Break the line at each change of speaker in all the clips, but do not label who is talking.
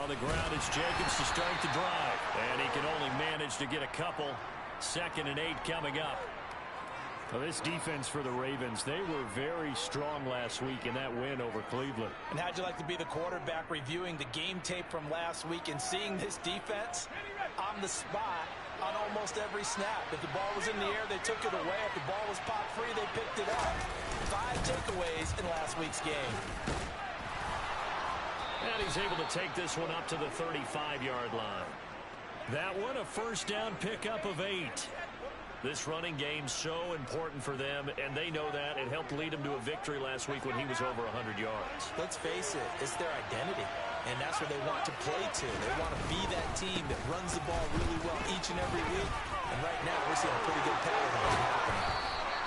On the ground, it's Jacobs to start the drive. And he can only manage to get a couple. 2nd and 8 coming up.
Well, this defense for the Ravens, they were very strong last week in that win over Cleveland.
And how'd you like to be the quarterback reviewing the game tape from last week and seeing this defense on the spot on almost every snap? If the ball was in the air, they took it away. If the ball was pop free, they picked it up. 5 takeaways in last week's game.
And he's able to take this one up to the 35-yard line. That one, a first down pickup of 8. This running game's so important for them, and they know that. It helped lead him to a victory last week when he was over 100 yards.
Let's face it, it's their identity, and that's what they want to play to. They want to be that team that runs the ball really well each and every week, and right now we're seeing a pretty good pattern of that happening.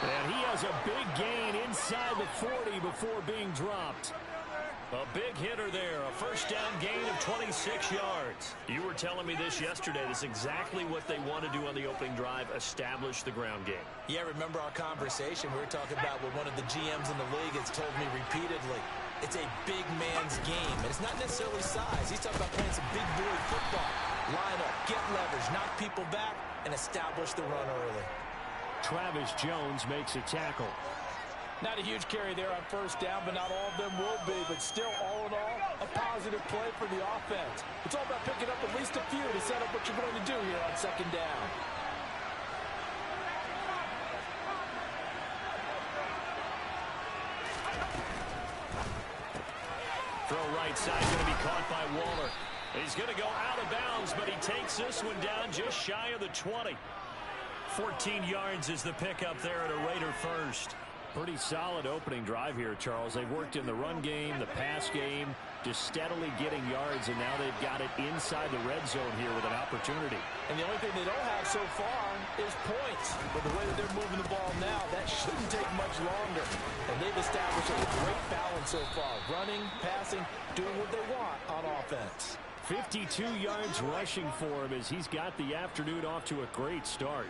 And he has a big gain inside the 40 before being dropped. A big hitter there, a first down gain of 26 yards. You were telling me this yesterday. This is exactly what they want to do on the opening drive, establish the ground game.
Yeah, remember our conversation? We were talking about what one of the GMs in the league has told me repeatedly. It's a big man's game, and it's not necessarily size. He's talking about playing some big boy football. Line up, get leverage, knock people back, and establish the run early.
Travis Jones makes a tackle.
Not a huge carry there on first down, but not all of them will be. But still, all in all, a positive play for the offense. It's all about picking up at least a few to set up what you're going to do here on 2nd down.
Throw right side, going to be caught by Waller. He's going to go out of bounds, but he takes this one down just shy of the 20. 14 yards is the pickup there at a Raider first.
Pretty solid opening drive here, Charles. They've worked in the run game, the pass game, just steadily getting yards, and now they've got it inside the red zone here with an opportunity.
And the only thing they don't have so far is points. But the way that they're moving the ball now, that shouldn't take much longer. And they've established a great balance so far. Running, passing, doing what they want on offense.
52 yards rushing for him as he's got the afternoon off to a great start.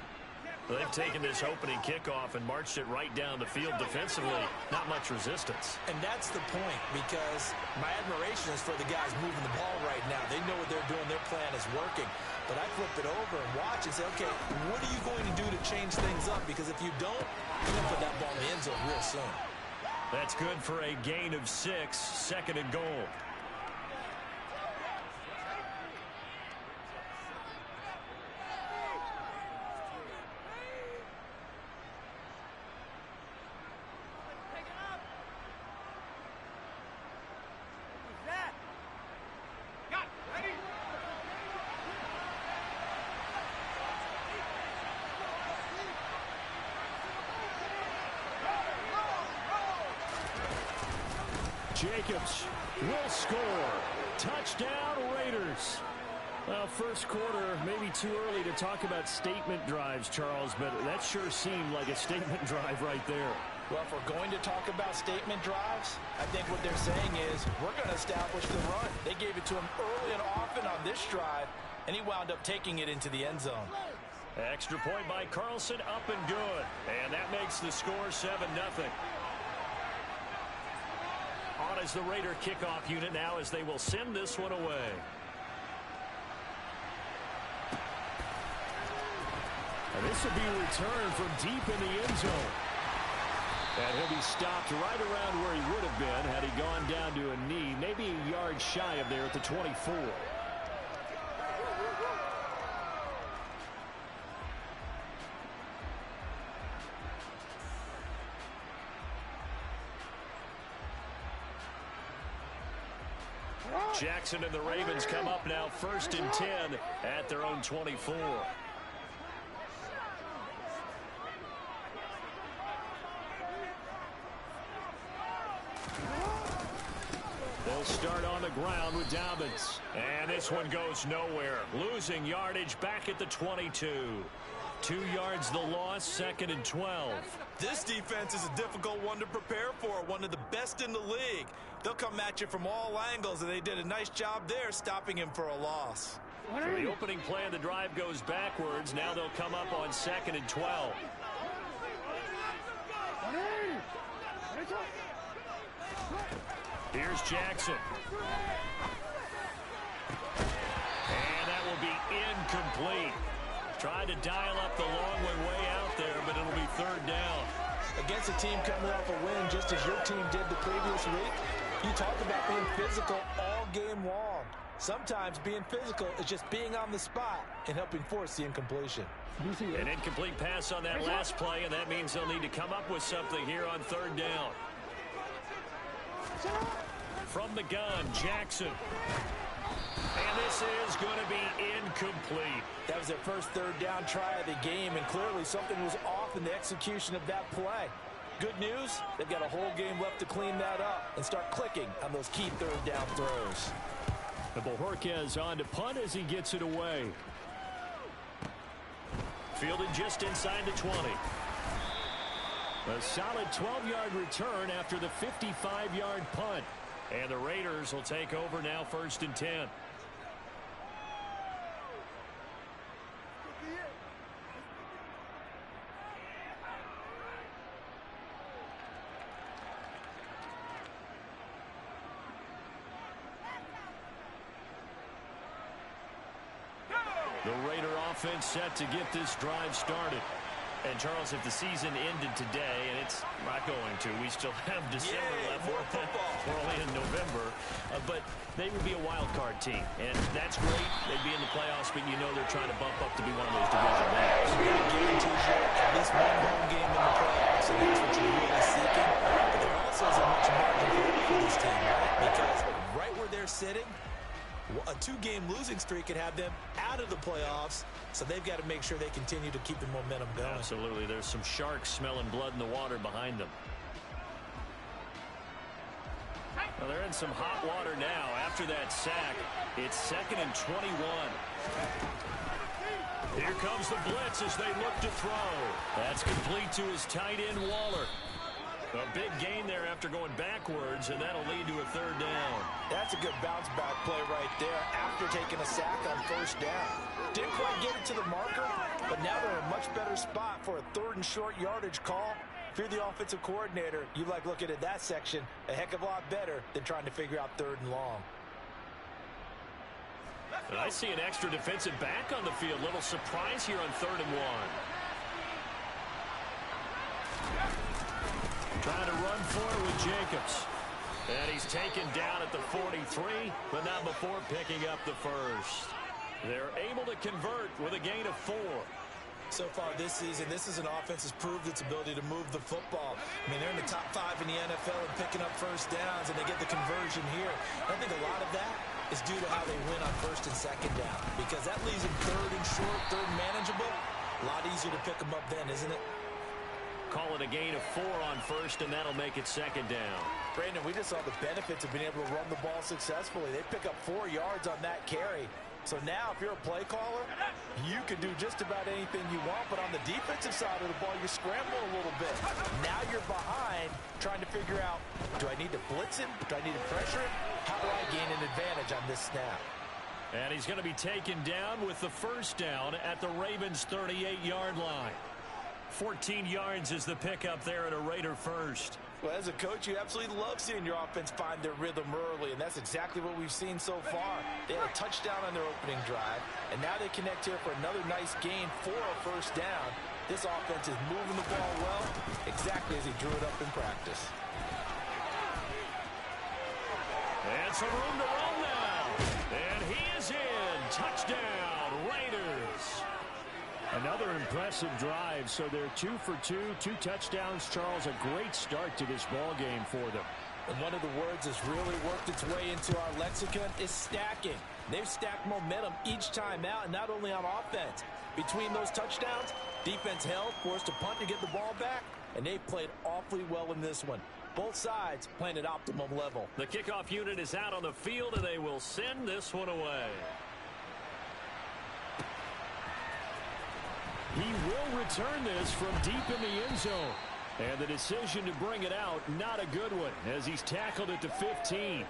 They've taken this opening kickoff and marched it right down the field defensively. Not much resistance.
And that's the point, because my admiration is for the guys moving the ball right now. They know what they're doing. Their plan is working. But I flip it over and watch and say, okay, what are you going to do to change things up? Because if you don't, you're going to put that ball in the end zone real soon.
That's good for a gain of 6, 2nd and goal.
Jacobs will score. Touchdown, Raiders. Well, first quarter, maybe too early to talk about statement drives, Charles, but that sure seemed like a statement drive right there.
Well, if we're going to talk about statement drives, I think what they're saying is we're going to establish the run. They gave it to him early and often on this drive, and he wound up taking it into the end zone.
Extra point by Carlson, up and good. And that makes the score 7-0. On is the Raider kickoff unit now as they will send this one away.
And this will be returned from deep in the end zone. And he'll be stopped right around where he would have been had he gone down to a knee, maybe a yard shy of there at the 24.
Jackson and the Ravens come up now 1st and 10 at their own 24. They'll start on the ground with Dobbins. And this one goes nowhere. Losing yardage back at the 22. 2 yards the loss, 2nd and 12.
This defense is a difficult one to prepare for, one of the best in the league. They'll come at you from all angles, and they did a nice job there stopping him for a loss.
So the opening play of the drive goes backwards. Now they'll come up on 2nd and 12. Here's Jackson. incomplete. Tried to dial up the long way out there, but it'll be third down.
Against a team coming off a win just as your team did the previous week, you talk about being physical all game long. Sometimes being physical is just being on the spot and helping force the incompletion.
An incomplete pass on that last play, and that means they'll need to come up with something here on third down. From the gun, Jackson. And this is going to be incomplete.
That was their first third down try of the game, and clearly something was off in the execution of that play. Good news, they've got a whole game left to clean that up and start clicking on those key third down throws.
The Bojorquez on to punt as he gets it away.
Fielded just inside the 20.
A solid 12-yard return after the 55-yard punt.
And the Raiders will take over now, 1st and 10. The Raider offense set to get this drive started. And, Charles, if the season ended today, and it's not going to, we still have December left. We're only in November. But they would be a wild card team. And that's great. They'd be in the playoffs, but you know they're trying to bump up to be one of those division winners.
It guarantees you at least one home game in the playoffs, and that's what you're really seeking. But there also is a much margin for this team, right? Because right where they're sitting, a 2-game losing streak could have them out of the playoffs, so they've got to make sure they continue to keep the momentum going.
Absolutely. There's some sharks smelling blood in the water behind them. Well, they're in some hot water now. After that sack, it's 2nd and 21. Here comes the blitz as they look to throw. That's complete to his tight end, Waller. A big gain there after going backwards, and that'll lead to a third down.
That's a good bounce-back play right there after taking a sack on 1st down. Didn't quite get it to the marker, but now they're in a much better spot for a 3rd and short yardage call. If you're the offensive coordinator, you like looking at that section a heck of a lot better than trying to figure out 3rd and long.
And I see an extra defensive back on the field. Little surprise here on 3rd and 1. Trying to run for it with Jacobs. And he's taken down at the 43, but not before picking up the first. They're able to convert with a gain of 4.
So far this season, this is an offense that's proved its ability to move the football. I mean, they're in the top 5 in the NFL and picking up first downs, and they get the conversion here. I think a lot of that is due to how they win on 1st and 2nd down, because that leaves them 3rd and short, 3rd and manageable. A lot easier to pick them up then, isn't it?
Call it a gain of 4 on 1st, and that'll make it 2nd down.
Brandon, we just saw the benefits of being able to run the ball successfully. They pick up 4 yards on that carry. So now, if you're a play caller, you can do just about anything you want. But on the defensive side of the ball, you're scrambling a little bit. Now you're behind, trying to figure out, do I need to blitz him? Do I need to pressure him? How do I gain an advantage on this snap?
And he's going to be taken down with the 1st down at the Ravens' 38-yard line. 14 yards is the pickup there at a Raider first.
Well, as a coach, you absolutely love seeing your offense find their rhythm early, and that's exactly what we've seen so far. They had a touchdown on their opening drive, and now they connect here for another nice gain for a 1st down. This offense is moving the ball well, exactly as he drew it up in practice.
And some room to run now. And he is in. Touchdown, Raiders.
Another impressive drive, so they're 2 for 2, 2 touchdowns. Charles, a great start to this ball game for them.
And one of the words that's really worked its way into our lexicon is stacking. They've stacked momentum each time out, and not only on offense. Between those touchdowns, defense held, forced to punt to get the ball back, and they played awfully well in this one. Both sides playing at optimum level.
The kickoff unit is out on the field, and they will send this one away.
He will return this from deep in the end zone. And the decision to bring it out, not a good one, as he's tackled at the 15.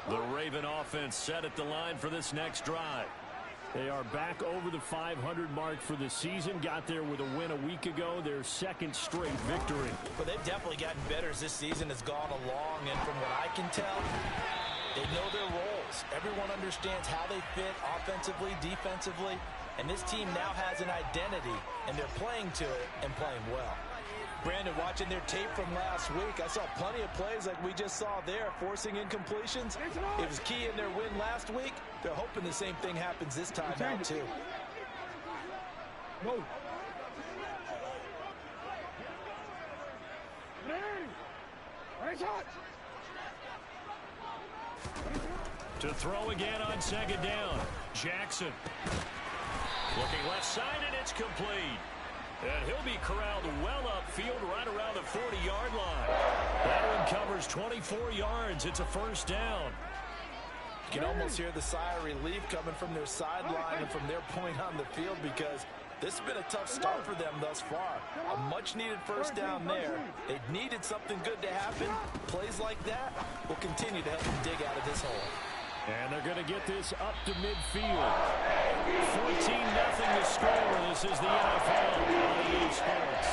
The Raven offense set at the line for this next drive. They are back over the 500 mark for the season. Got there with a win a week ago, their second straight victory.
But they've definitely gotten better as this season has gone along, and from what I can tell, they know their roles. Everyone understands how they fit offensively, defensively, and this team now has an identity, and they're playing to it and playing well. Brandon, watching their tape from last week, I saw plenty of plays like we just saw there, forcing incompletions. It was key in their win last week. They're hoping the same thing happens this time out, too.
Go.
To throw again on second down. Jackson. Looking left side, and it's complete. And he'll be corralled well upfield right around the 40-yard line. That one covers 24 yards. It's a first down.
You can almost hear the sigh of relief coming from their sideline and from their point on the field, because this has been a tough start for them thus far. A much-needed first down there. They needed something good to happen. Plays like that will continue to help them dig out of this hole.
And they're going to get this up to midfield. 14-0 to score. This is the NFL on EA Sports.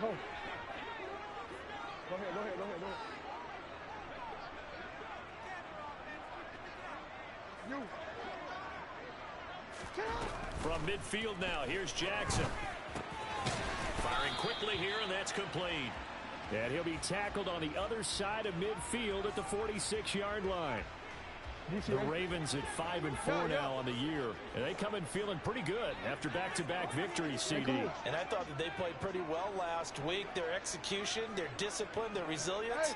Go. Go ahead.
From midfield now, here's Jackson. Firing quickly here, and that's complete. And he'll be tackled on the other side of midfield at the 46-yard line. The Ravens at 5-4 now on the year, and they come in feeling pretty good after back-to-back victories, CD.
And I thought that they played pretty well last week. Their execution, their discipline, their resilience,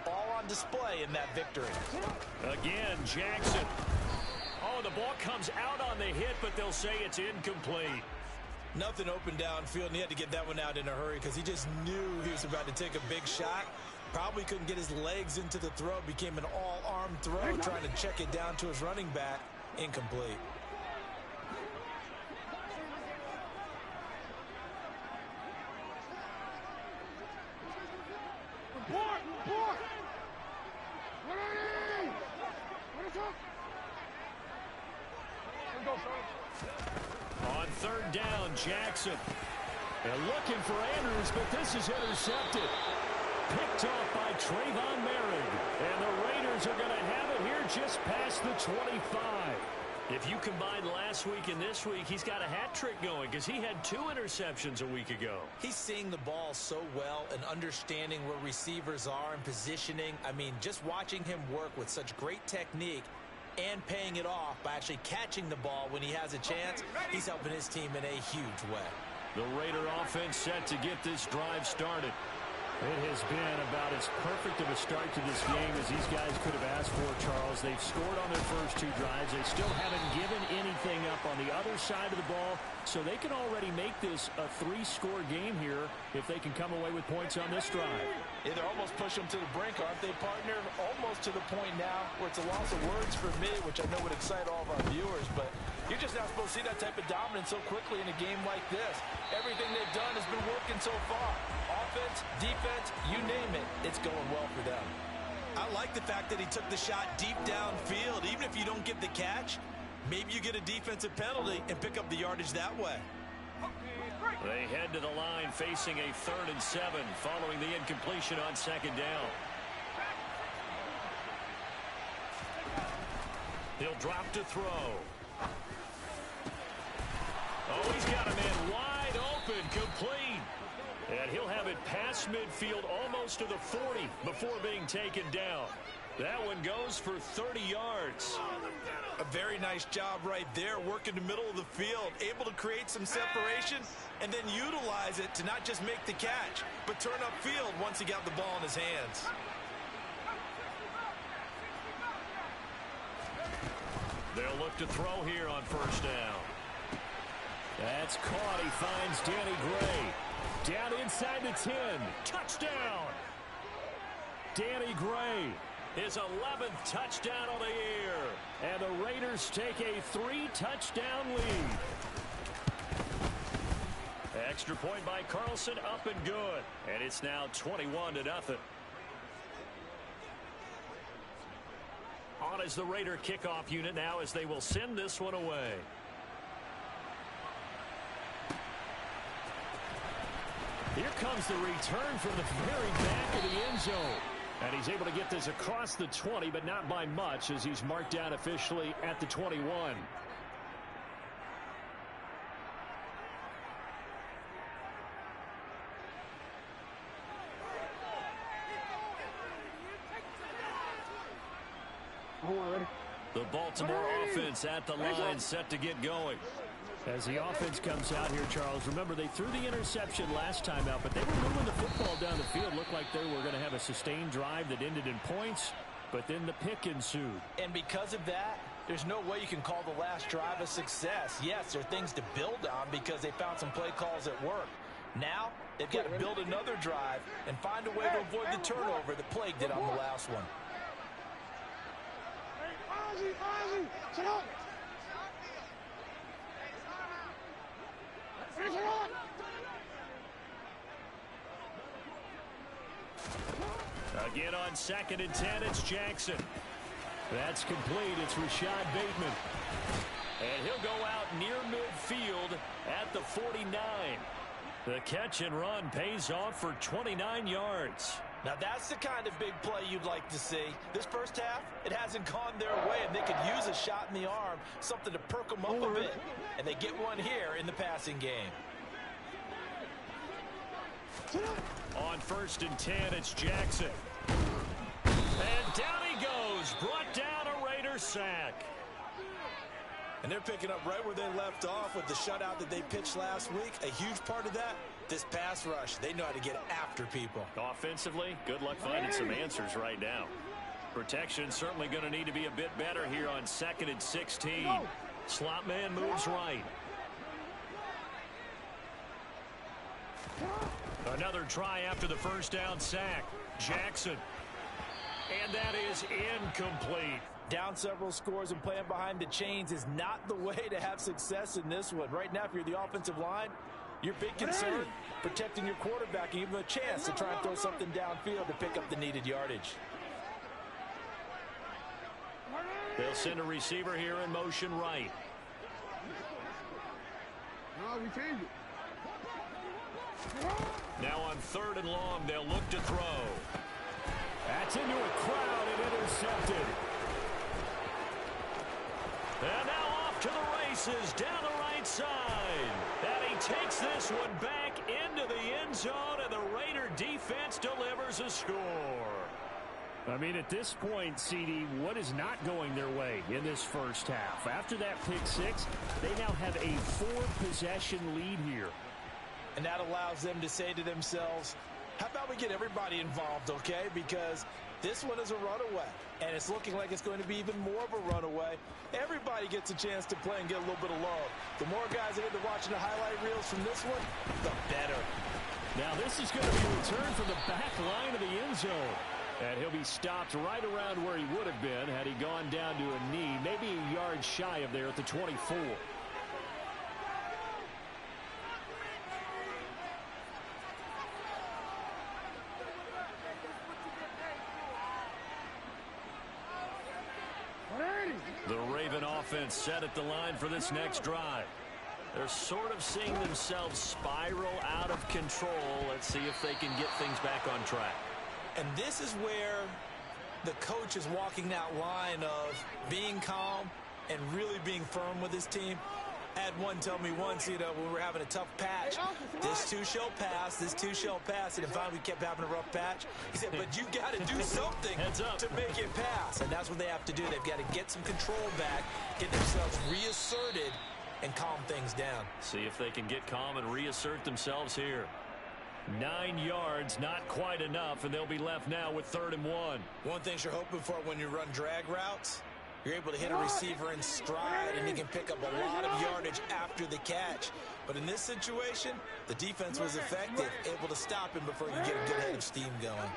all on display in that victory.
Again, Jackson. Oh, the ball comes out on the hit, but they'll say it's incomplete.
Nothing open downfield, and he had to get that one out in a hurry because he just knew he was about to take a big shot. Probably couldn't get his legs into the throw. Became an all-arm throw, trying to check it down to his running back. Incomplete.
On third down, Jackson. They're looking for Andrews, but this is intercepted. Picked off by Trayvon Merritt. And the Raiders are going to have it here just past the 25. If you combine last week and this week, he's got a hat trick going because he had 2 interceptions a week ago.
He's seeing the ball so well and understanding where receivers are and positioning. I mean, just watching him work with such great technique and paying it off by actually catching the ball when he has a chance, he's helping his team in a huge way.
The Raider offense set to get this drive started. It has been about as perfect of a start to this game as these guys could have asked for, Charles. They've scored on their first 2 drives. They still haven't given anything up on the other side of the ball, so they can already make this a 3-score game here if they can come away with points on this drive.
Yeah, they're almost pushing them to the brink, aren't they, partner? Almost to the point now where it's a loss of words for me, which I know would excite all of our viewers, but you're just not supposed to see that type of dominance so quickly in a game like this. Everything they've done has been working so far. Offense, defense, you name it, it's going well for them. I like the fact that he took the shot deep downfield. Even if you don't get the catch, maybe you get a defensive penalty and pick up the yardage that way.
They head to the line facing a 3rd and 7 following the incompletion on second down. He'll drop to throw. Oh, he's got a man wide open, complete. And he'll have it past midfield almost to the 40 before being taken down. That one goes for 30 yards.
A very nice job right there, working the middle of the field, able to create some separation and then utilize it to not just make the catch, but turn upfield once he got the ball in his hands.
They'll look to throw here on first down. That's caught. He finds Danny Gray. Down inside the 10. Touchdown. Danny Gray.
His 11th touchdown on the year.
And the Raiders take a 3-touchdown lead.
Extra point by Carlson, up and good. And it's now 21-0. On is the Raider kickoff unit now as they will send this one away.
Here comes the return from the very back of the end zone. And he's able to get this across the 20, but not by much as he's marked down officially at the 21. The Baltimore offense at the line, set to get going. As the offense comes out here, Charles, remember they threw the interception last time out, but they were moving the football down the field. Looked like they were going to have a sustained drive that ended in points, but then the pick ensued.
And because of that, there's no way you can call the last drive a success. Yes, there are things to build on because they found some play calls that work. Now, they've got to build another drive and find a way to avoid the turnover that plagued it on the last one.
Again on 2nd and 10, it's Jackson. That's complete. It's Rashad Bateman.
And he'll go out near midfield at the 49.
The catch and run pays off for 29 yards.
Now that's the kind of big play you'd like to see. This first half, it hasn't gone their way, and they could use a shot in the arm, something to perk them up a bit. And they get one here in the passing game.
On 1st and 10, it's Jackson. And down he goes. Brought down a Raider sack.
And they're picking up right where they left off with the shutout that they pitched last week. A huge part of that, this pass rush. They know how to get after people.
Offensively, good luck finding some answers right now. Protection certainly going to need to be a bit better here on 2nd and 16. Slot man moves right. Another try after the first down sack. Jackson. And that is incomplete.
Down several scores and playing behind the chains is not the way to have success in this one. Right now, if you're the offensive line, your big concern, protecting your quarterback and give him a chance to try and throw something downfield to pick up the needed yardage.
They'll send a receiver here in motion right.
No, we changed it.
Now on 3rd and long, they'll look to throw. That's into a crowd and intercepted. And now off to the races down the right side. And he takes this one back into the end zone, and the Raider defense delivers a score. I mean, at this point, CD, what is not going their way in this first half? After that pick six, they now have a 4-possession lead here.
And that allows them to say to themselves, how about we get everybody involved, okay? Because this one is a runaway, and it's looking like it's going to be even more of a runaway. Everybody gets a chance to play and get a little bit of love. The more guys that end up watching the highlight reels from this one, the better.
Now this is going to be returned from the back line of the end zone. And he'll be stopped right around where he would have been had he gone down to a knee, maybe a yard shy of there at the 24. The Raven offense set at the line for this next drive. They're sort of seeing themselves spiral out of control. Let's see if they can get things back on track.
And this is where the coach is walking that line of being calm and really being firm with his team. I had one tell me once, when we were having a tough patch, this too shall pass, this too shall pass. And finally we kept having a rough patch. He said, but you got to do something to make it pass. And that's what they have to do. They've got to get some control back, get themselves reasserted, and calm things down.
See if they can get calm and reassert themselves here. 9 yards, not quite enough, and they'll be left now with 3rd and 1.
One thing you're hoping for when you run drag routes, you're able to hit a receiver in stride, and he can pick up a lot of yardage after the catch. But in this situation, the defense was effective, able to stop him before he could get a good head of steam going.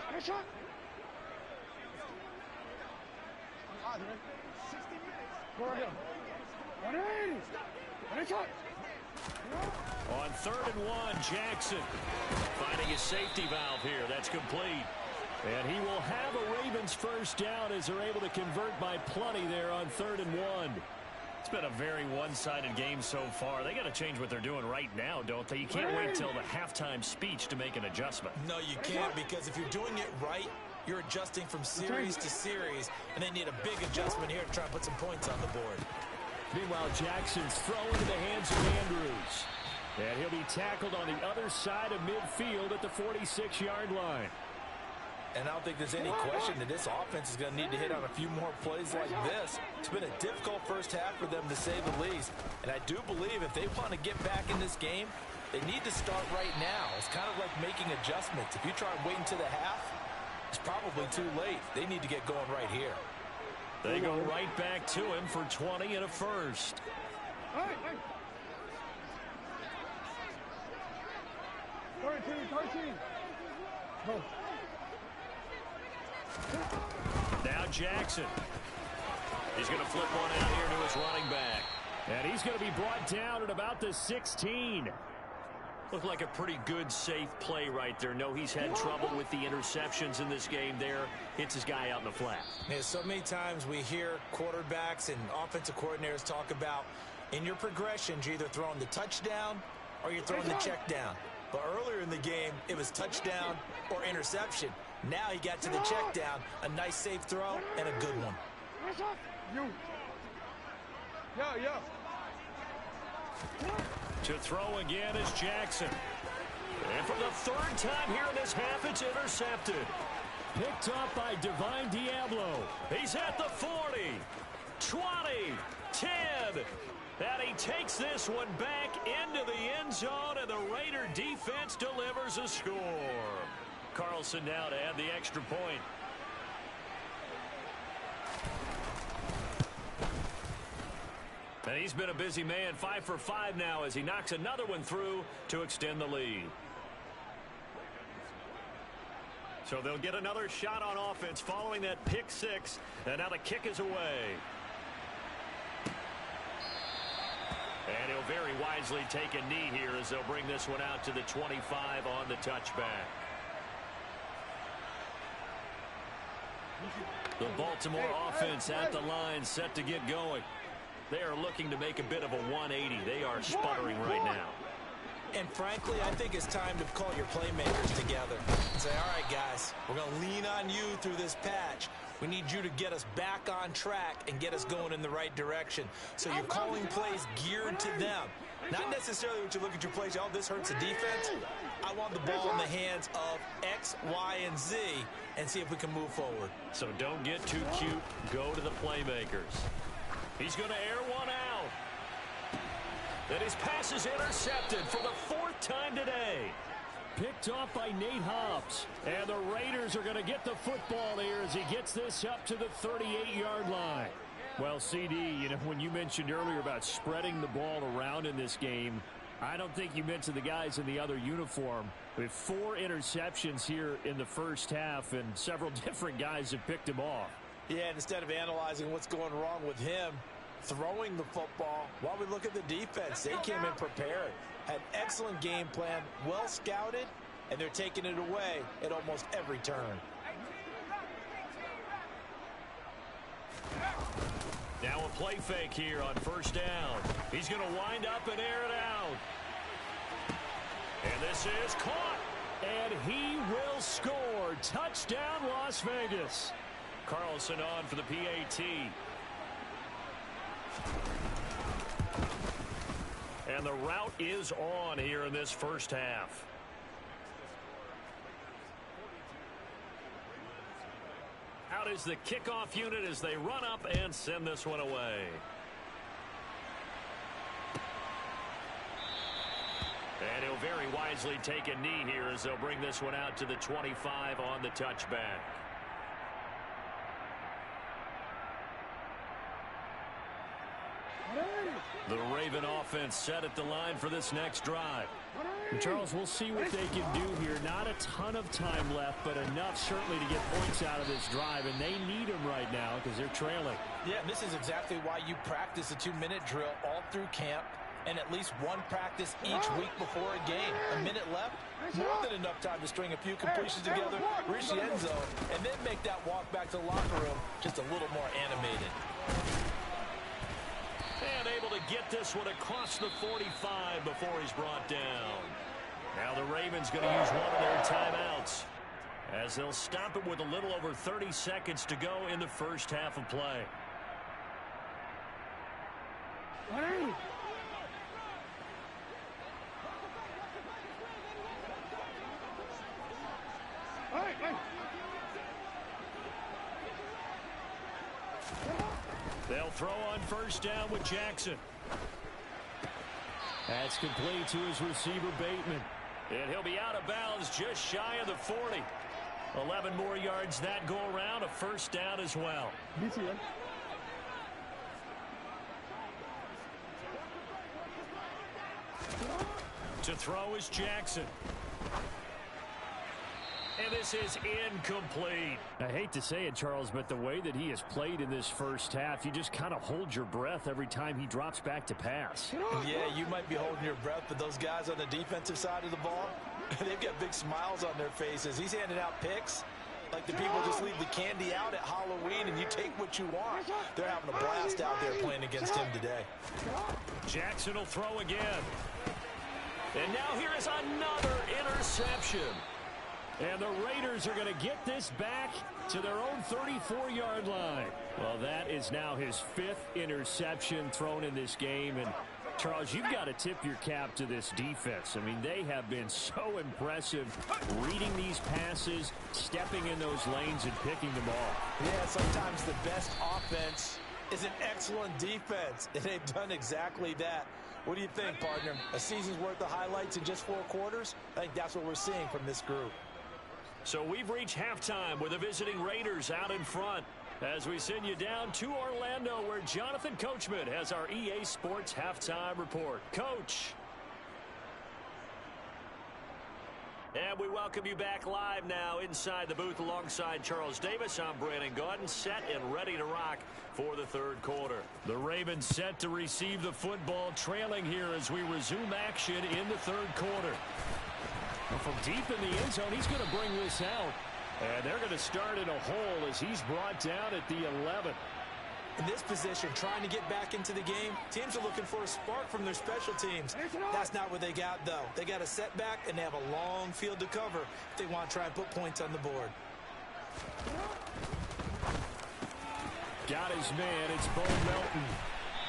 On 3rd and 1, Jackson finding a safety valve here. That's complete. And he will have a Ravens first down as they're able to convert by plenty there on 3rd and 1. It's been a very one-sided game so far. They got to change what they're doing right now, don't they? You can't wait till the halftime speech to make an adjustment.
No, you can't, because if you're doing it right, you're adjusting from series to series, and they need a big adjustment here to try and put some points on the board.
Meanwhile, Jackson's throw into the hands of Andrews. And he'll be tackled on the other side of midfield at the 46-yard line.
And I don't think there's any question that this offense is going to need to hit on a few more plays like this. It's been a difficult first half for them, to say the least. And I do believe if they want to get back in this game, they need to start right now. It's kind of like making adjustments. If you try and wait until the half, it's probably too late. They need to get going right here.
They go right back to him for 20 and a first.
Hey. 13. Go.
Now Jackson. He's going to flip one out here to his running back. And he's going to be brought down at about the 16. Looked like a pretty good, safe play right there. No, he's had trouble with the interceptions in this game there. Hits his guy out in the flat.
Yeah, so many times we hear quarterbacks and offensive coordinators talk about in your progressions, you're either throwing the touchdown or you're throwing the check down. But earlier in the game, it was touchdown or interception. Now he got to the check down, a nice safe throw, and a good one.
Yo.
To throw again is Jackson. And for the 3rd time here in this half, it's intercepted. Picked up by Divine Diablo. He's at the 40, 20, 10. And he takes this one back into the end zone, and the Raider defense delivers a score. Carlson now to add the extra point. And he's been a busy man, 5 for 5 now as he knocks another one through to extend the lead. So they'll get another shot on offense following that pick 6, and now the kick is away. And he'll very wisely take a knee here as they'll bring this one out to the 25 on the touchback. The Baltimore offense at the line, set to get going. They are looking to make a bit of a 180. They are sputtering right now.
And frankly, I think it's time to call your playmakers together and say, all right, guys, we're going to lean on you through this patch. We need you to get us back on track and get us going in the right direction. So you're calling plays geared to them. Not necessarily when you look at your plays, oh, this hurts the defense. I want the ball in the hands of X, Y, and Z and see if we can move forward.
So don't get too cute. Go to the playmakers. He's going to air one out. And his pass is intercepted for the 4th time today. Picked off by Nate Hobbs. And the Raiders are going to get the football here as he gets this up to the 38-yard line. Well, CD, you know, when you mentioned earlier about spreading the ball around in this game, I don't think you mentioned the guys in the other uniform. With 4 interceptions here in the first half, and several different guys have picked him off.
Yeah, and instead of analyzing what's going wrong with him, throwing the football, while we look at the defense, they came in prepared. Had excellent game plan, well scouted, and they're taking it away at almost every turn.
Now a play fake here on first down. He's going to wind up and air it out. And this is caught. And he will score. Touchdown, Las Vegas. Carlson on for the PAT. And the route is on here in this first half. Out is the kickoff unit as they run up and send this one away. And he'll very wisely take a knee here as they'll bring this one out to the 25 on the touchback. The Raven offense set at the line for this next drive. Charles, we'll see what they can do here. Not a ton of time left, but enough certainly to get points out of this drive, and they need them right now because they're trailing.
Yeah, this is exactly why you practice a 2-minute drill all through camp and at least one practice each week before a game. A minute left, more than enough time to string a few completions together, reach the end zone, and then make that walk back to the locker room just a little more animated.
And able to get this one across the 45 before he's brought down. Now the Ravens going to use one of their timeouts as they'll stop it with a little over 30 seconds to go in the first half of play. They'll throw on first down with Jackson.
That's complete to his receiver, Bateman.
And he'll be out of bounds just shy of the 40. 11 more yards that go around, a first down as well. To throw is Jackson. And this is incomplete.
I hate to say it, Charles, but the way that he has played in this first half, you just kind of hold your breath every time he drops back to pass.
Yeah, you might be holding your breath, but those guys on the defensive side of the ball, they've got big smiles on their faces. He's handing out picks like the people just leave the candy out at Halloween and you take what you want. They're having a blast out there playing against him today.
Jackson will throw again. And now here is another interception.
And the Raiders are going to get this back to their own 34-yard line. Well, that is now his 5th interception thrown in this game. And, Charles, you've got to tip your cap to this defense. I mean, they have been so impressive reading these passes, stepping in those lanes, and picking them off.
Yeah, sometimes the best offense is an excellent defense, and they've done exactly that. What do you think, partner? A season's worth of highlights in just 4 quarters? I think that's what we're seeing from this group.
So we've reached halftime with the visiting Raiders out in front as we send you down to Orlando where Jonathan Coachman has our EA Sports halftime report. Coach. And we welcome you back live now inside the booth alongside Charles Davis. I'm Brandon Gaudin, set and ready to rock for the third quarter. The Ravens set to receive the football, trailing here as we resume action in the third quarter.
From deep in the end zone, he's going to bring this out. And they're going to start in a hole as he's brought down at the 11.
In this position, trying to get back into the game, teams are looking for a spark from their special teams. That's not what they got, though. They got a setback, and they have a long field to cover if they want to try and put points on the board.
Got his man. It's Bo Melton.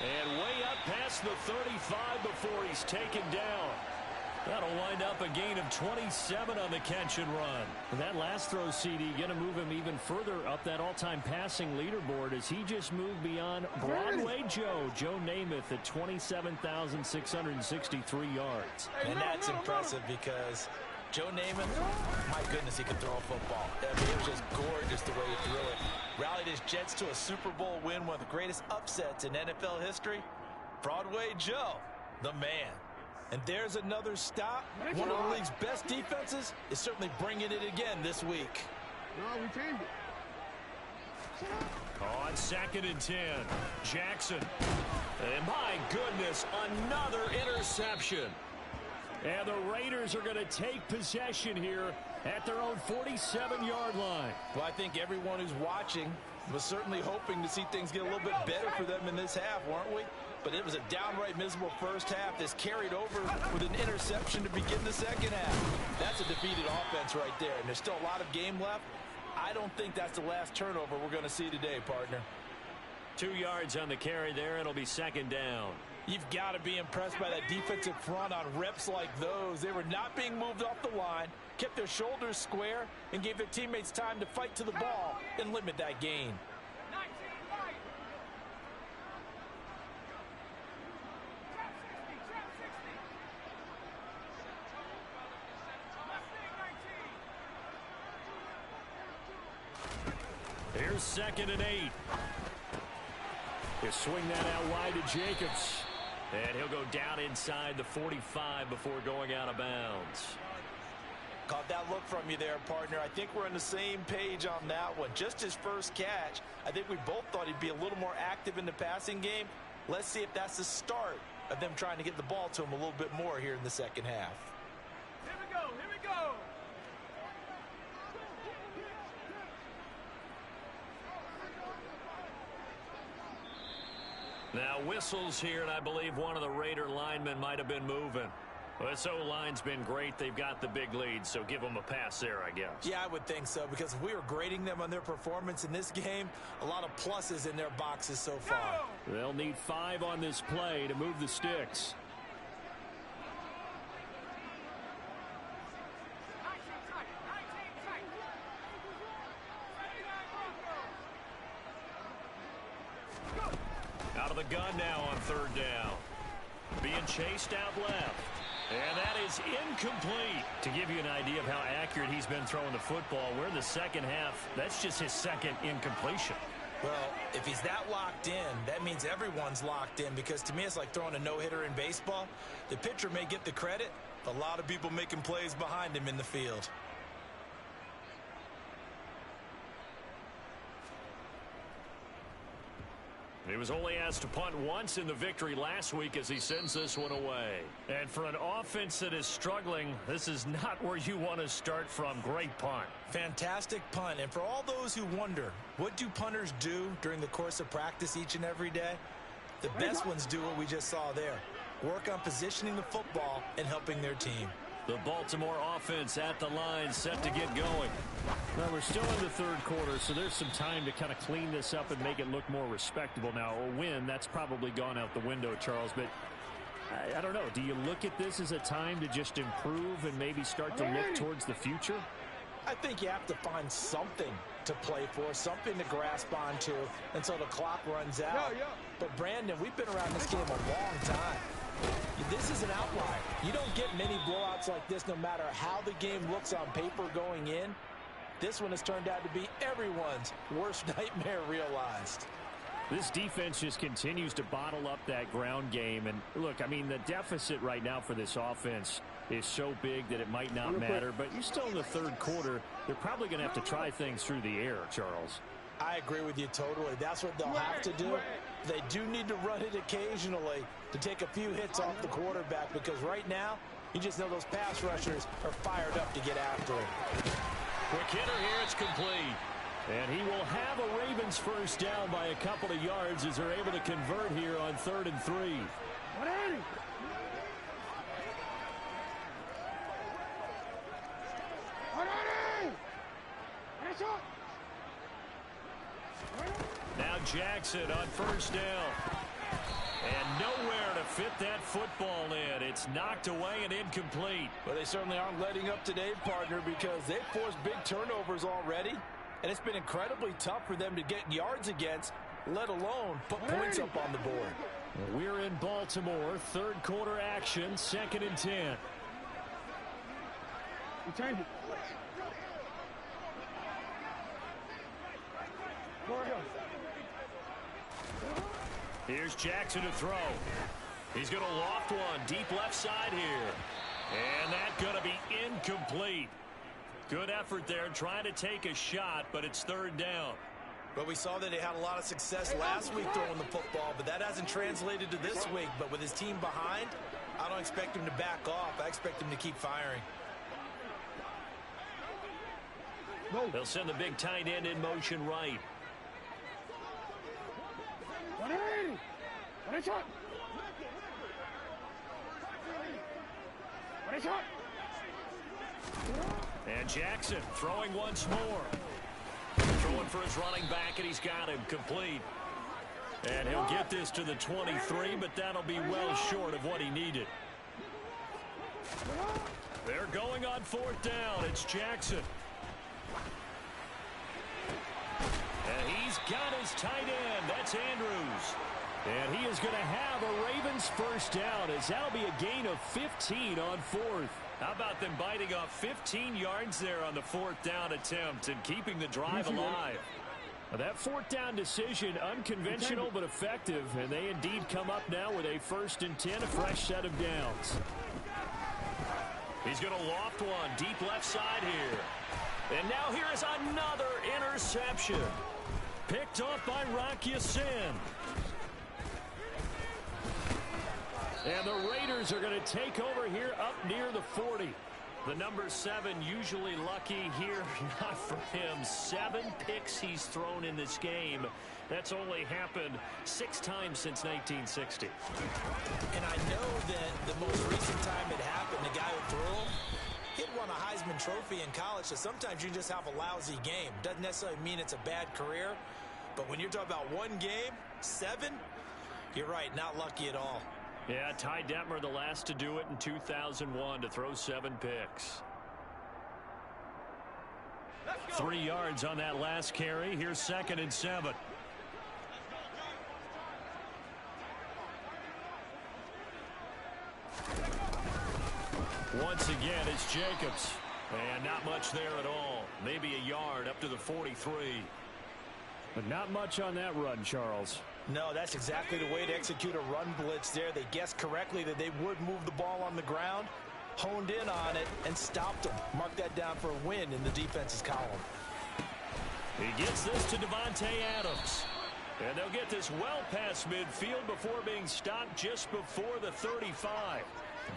And way up past the 35 before he's taken down. That'll wind up a gain of 27 on the catch and run.
And that last throw, CD, going to move him even further up that all-time passing leaderboard as he just moved beyond Broadway Joe Namath at 27,663 yards.
And that's impressive because Joe Namath, my goodness, he could throw a football. I mean, it was just gorgeous the way he threw it. Rallied his Jets to a Super Bowl win, one of the greatest upsets in NFL history. Broadway Joe, the man. And there's another stop. One of the league's best defenses is certainly bringing it again this week.
No, we changed it.
On 2nd and 10, Jackson. And my goodness, another interception.
And the Raiders are going to take possession here at their own 47-yard line.
Well, I think everyone who's watching was certainly hoping to see things get a little bit better for them in this half, weren't we? But it was a downright miserable first half. This carried over with an interception to begin the second half. That's a defeated offense right there, and there's still a lot of game left. I don't think that's the last turnover we're going to see today, partner.
2 yards on the carry there. It'll be 2nd down.
You've got to be impressed by that defensive front on reps like those. They were not being moved off the line, kept their shoulders square, and gave their teammates time to fight to the ball and limit that gain.
Here's 2nd and 8.
They swing that out wide to Jacobs.
And he'll go down inside the 45 before going out of bounds.
Caught that look from you there, partner. I think we're on the same page on that one. Just his first catch, I think we both thought he'd be a little more active in the passing game. Let's see if that's the start of them trying to get the ball to him a little bit more here in the second half.
Here we go. Here we go.
Now whistles here, and I believe one of the Raider linemen might have been moving. Well, this O-line's been great. They've got the big lead, so give them a pass there, I guess.
Yeah, I would think so, because if we were grading them on their performance in this game, a lot of pluses in their boxes so far.
They'll need 5 on this play to move the sticks.
Out of the gun now on third down. Being chased out left. And that is incomplete. To give you an idea of how accurate he's been throwing the football, we're in the second half. That's just his second incompletion.
Well, if he's that locked in, that means everyone's locked in, because to me it's like throwing a no-hitter in baseball. The pitcher may get the credit, but a lot of people making plays behind him in the field.
He was only asked to punt once in the victory last week as he sends this one away. And for an offense that is struggling, this is not where you want to start from. Great punt.
Fantastic punt. And for all those who wonder, what do punters do during the course of practice each and every day? The best ones do what we just saw there. Work on positioning the football and helping their team.
The Baltimore offense at the line, set to get going.
Well, we're still in the third quarter, so there's some time to kind of clean this up and make it look more respectable. Now, a win, that's probably gone out the window, Charles, but I don't know. Do you look at this as a time to just improve and maybe start to look towards the future?
I think you have to find something to play for, something to grasp onto until the clock runs out. But, Brandon, we've been around this game a long time. This is an outlier. You don't get many blowouts like this no matter how the game looks on paper going in. This one has turned out to be everyone's worst nightmare realized.
This defense just continues to bottle up that ground game. And look, I mean, the deficit right now for this offense is so big that it might not matter. But you're still in the third quarter. They're probably going to have to try things through the air, Charles.
I agree with you totally. That's what they'll have to do. They do need to run it occasionally to take a few hits off the quarterback, because right now, you just know those pass rushers are fired up to get after it.
Quick hitter here, it's complete.
And he will have a Ravens first down by a couple of yards as they're able to convert here on 3rd and 3.
Now Jackson on first down. And nowhere to fit that football in. It's knocked away and incomplete.
Well, they certainly aren't letting up today, partner, because they've forced big turnovers already. And it's been incredibly tough for them to get yards against, let alone put points up on the board.
We're in Baltimore. Third quarter action, 2nd and 10.
You change it.
Here's Jackson to throw. He's going to loft one deep left side here. And that's going to be incomplete. Good effort there trying to take a shot, but it's 3rd down.
But we saw that they had a lot of success last week throwing the football, but that hasn't translated to this week. But with his team behind, I don't expect him to back off. I expect him to keep firing.
They'll send the big tight end in motion right. And Jackson throwing once more. Throwing for his running back, and he's got him complete. And he'll get this to the 23, but that'll be well short of what he needed. They're going on 4th down. It's Jackson. And he's got his tight end. That's Andrews.
And he is going to have a Ravens first down, as that'll be a gain of 15 on 4th.
How about them biting off 15 yards there on the 4th down attempt and keeping the drive alive?
That fourth down decision, unconventional but effective, and they indeed come up now with a 1st and 10, a fresh set of downs.
He's going to loft one deep left side here. And now here is another interception. Picked off by Rocky Sin. And the Raiders are going to take over here up near the 40. The number 7 usually lucky here. Not for him. 7 picks he's thrown in this game. That's only happened 6 times since 1960.
And I know that the most recent time it happened, the guy who threw him, he'd won a Heisman Trophy in college, so sometimes you just have a lousy game. Doesn't necessarily mean it's a bad career, but when you're talking about one game, 7, you're right, not lucky at all.
Yeah, Ty Detmer, the last to do it in 2001, to throw 7 picks.
3 yards on that last carry. Here's 2nd and 7. Once again, it's Jacobs. And not much there at all. Maybe a yard up to the 43.
But not much on that run, Charles.
No, that's exactly the way to execute a run blitz there. They guessed correctly that they would move the ball on the ground, honed in on it, and stopped them. Mark that down for a win in the defense's column.
He gets this to Devontae Adams. And they'll get this well past midfield before being stopped just before the 35.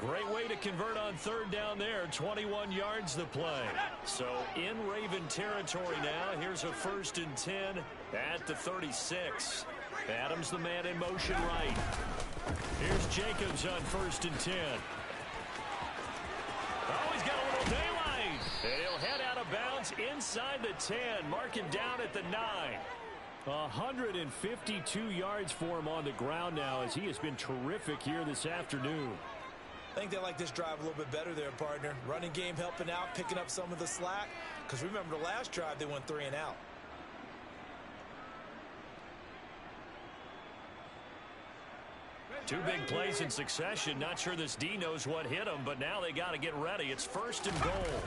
Great way to convert on 3rd down there. 21 yards the play. So in Raven territory now. Here's a 1st and 10 at the 36. Adams the man in motion right. Here's Jacobs on 1st and 10. Oh, he's got a little daylight. And he'll head out of bounds inside the 10. Marking down at the 9.
152 yards for him on the ground now, as he has been terrific here this afternoon.
I think they like this drive a little bit better there, partner. Running game helping out, picking up some of the slack. Because remember the last drive, they went 3 and out.
Two big plays in succession. Not sure this D knows what hit him, but now they got to get ready. It's 1st and goal.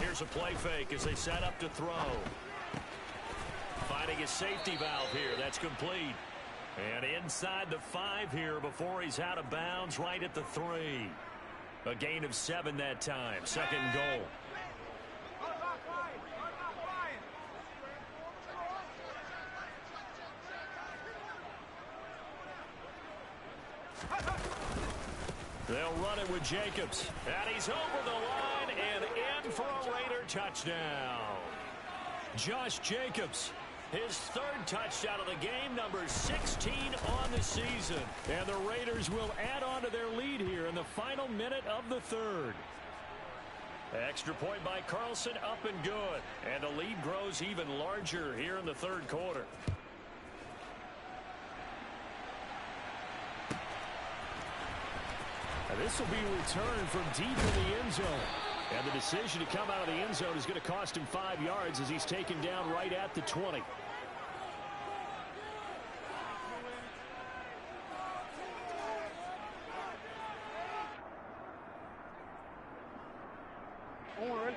Here's a play fake as they set up to throw. Finding a safety valve here. That's complete. And inside the 5 here before he's out of bounds, right at the 3. A gain of 7 that time. 2nd goal. They'll run it with Jacobs. And he's over the line and in for a Raider touchdown. Josh Jacobs, his 3rd touchdown of the game, number 16 on the season.
And the Raiders will add on to their lead here in the final minute of the 3rd.
Extra point by Carlson, up and good. And the lead grows even larger here in the 3rd quarter.
And this will be returned from deep in the end zone. And the decision to come out of the end zone is going to cost him 5 yards as he's taken down right at the 20.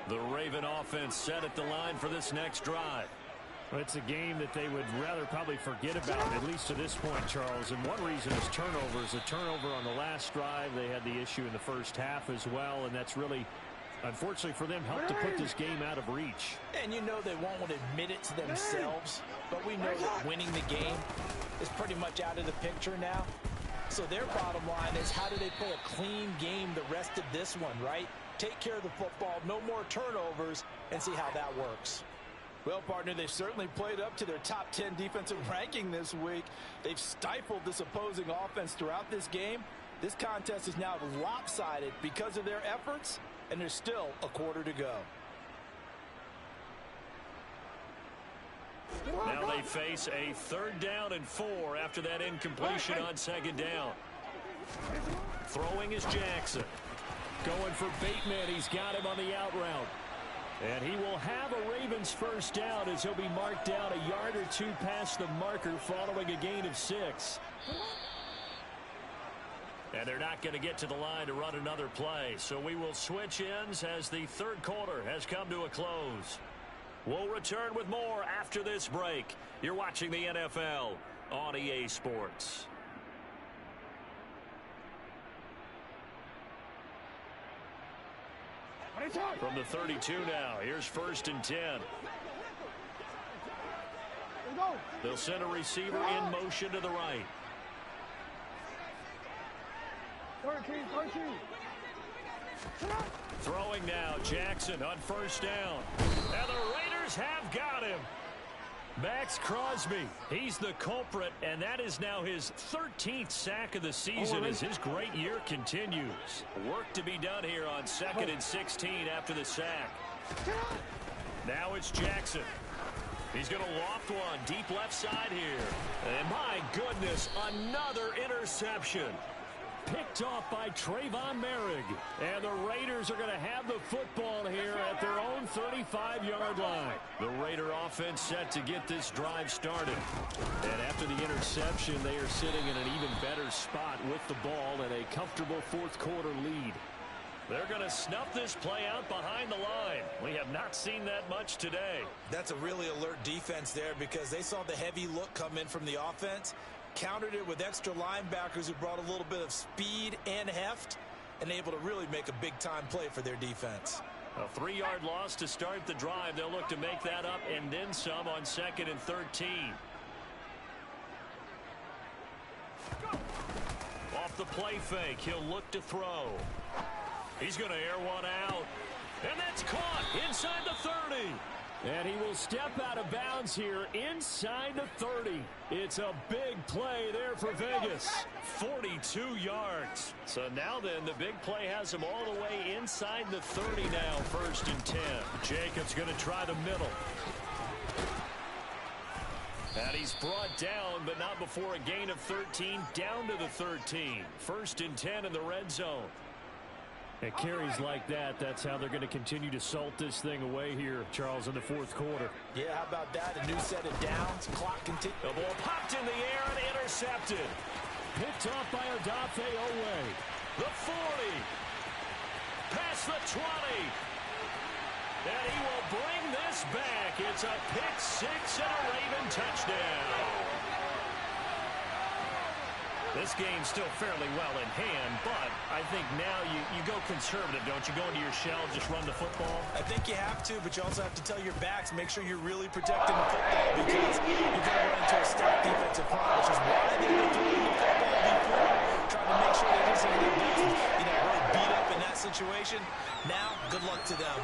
The Raven offense set at the line for this next drive.
Well, it's a game that they would rather probably forget about, at least to this point, Charles. And one reason is turnovers. A turnover on the last drive. They had the issue in the first half as well, and that's really, unfortunately for them, helped to put this game out of reach.
And you know they won't admit it to themselves, but we know that winning the game is pretty much out of the picture now. So their bottom line is, how do they play a clean game the rest of this one, right? Take care of the football, no more turnovers, and see how that works.
Well, partner, they've certainly played up to their top 10 defensive ranking this week. They've stifled this opposing offense throughout this game. This contest is now lopsided because of their efforts, and there's still a quarter to go.
Now they face a 3rd down and 4 after that incompletion on 2nd down. Throwing is Jackson.
Going for Bateman. He's got him on the out route. And he will have a Ravens 1st down as he'll be marked down a yard or 2 past the marker following a gain of 6.
And they're not going to get to the line to run another play. So we will switch ends as the 3rd quarter has come to a close. We'll return with more after this break. You're watching the NFL on EA Sports.
From the 32 now, here's 1st and 10. They'll send a receiver in motion to the right.
13.
Throwing now, Jackson on 1st down. And the Raiders have got him. Max Crosby, he's the culprit, and that is now his 13th sack of the season as his great year continues. Work to be done here on 2nd and 16 after the sack. Now it's Jackson. He's going to loft one deep left side here. And my goodness, another interception. Picked off by Trayvon Merrick. And the Raiders are going to have the football here at their own 35-yard line. The Raider offense set to get this drive started. And after the interception, they are sitting in an even better spot with the ball and a comfortable fourth-quarter lead. They're going to snuff this play out behind the line. We have not seen that much today.
That's a really alert defense there because they saw the heavy look come in from the offense, countered it with extra linebackers who brought a little bit of speed and heft, and able to really make a big-time play for their defense.
A 3-yard loss to start the drive. They'll look to make that up and then some on 2nd and 13. Off the play fake, he'll look to throw. He's going to air one out. And that's caught inside the 30. And he will step out of bounds here inside the 30. It's a big play there for Vegas. 42 yards. So now then, the big play has him all the way inside the 30 now, 1st and 10. Jacobs going to try the middle. And he's brought down, but not before a gain of 13, down to the 13. 1st and 10 in the red zone. It carries like that. That's how they're going to continue to salt this thing away here, Charles, in the fourth quarter.
Yeah, how about that? A new set of downs. Clock continues.
The ball popped in the air and intercepted. Picked off by Odafe Owe. The 40. Past the 20. And he will bring this back. It's a pick six and a Raven touchdown. This game's still fairly well in hand, but I think now you go conservative, don't you? Go into your shell, just run the football?
I think you have to, but you also have to tell your backs, make sure you're really protecting the football because you're going to run into a stacked defensive front, which is why they were throwing the football before, trying to make sure they didn't see any defense, really beat up in that situation. Now, good luck to them.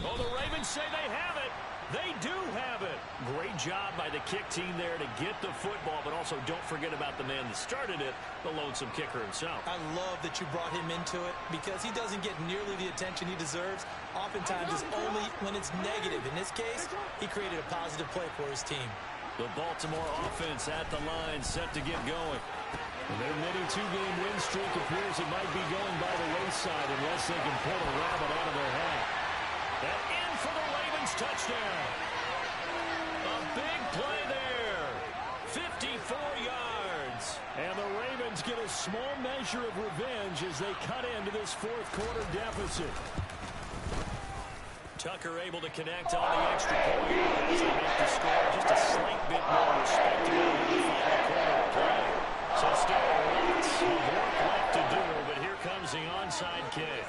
Oh, the Ravens say they have it. They do have it. Great job by the kick team there to get the football, but also don't forget about the man that started it, the lonesome kicker himself.
I love that you brought him into it because he doesn't get nearly the attention he deserves. Oftentimes it's only when it's negative. In this case, he created a positive play for his team.
The Baltimore offense at the line, set to get going. Their mini two-game win streak appears it might be going by the wayside unless they can pull a rabbit out of their hat. And in for the Ravens touchdown. A big play there. 54 yards. And the Ravens get a small measure of revenge as they cut into this fourth quarter deficit. Tucker able to connect on the extra point as they make the score just a slight bit more respectable in the final quarter of play. So still lots of work left to do, but here comes the onside kick.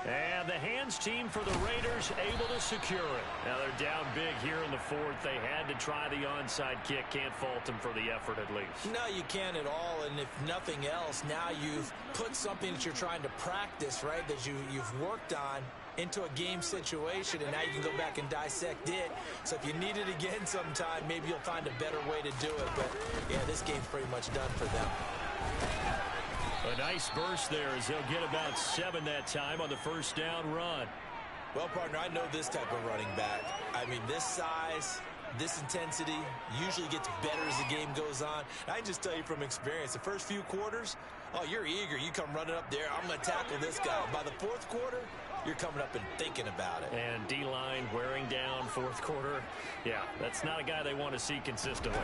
And the hands team for the Raiders able to secure it. Now they're down big here in the fourth. They had to try the onside kick. Can't fault them for the effort at least.
No, you can't at all. And if nothing else, now you've put something that you're trying to practice, right, that you've worked on into a game situation, and now you can go back and dissect it. So if you need it again sometime, maybe you'll find a better way to do it. But, yeah, this game's pretty much done for them.
A nice burst there as they'll get about 7 that time on the first down run.
Well, partner, I know this type of running back. I mean, this size, this intensity usually gets better as the game goes on. I can just tell you from experience, the first few quarters, oh, you're eager. You come running up there. I'm going to tackle this guy. By the fourth quarter,
you're coming up and thinking about it.
And D-line wearing down fourth quarter. Yeah, that's not a guy they want to see consistently.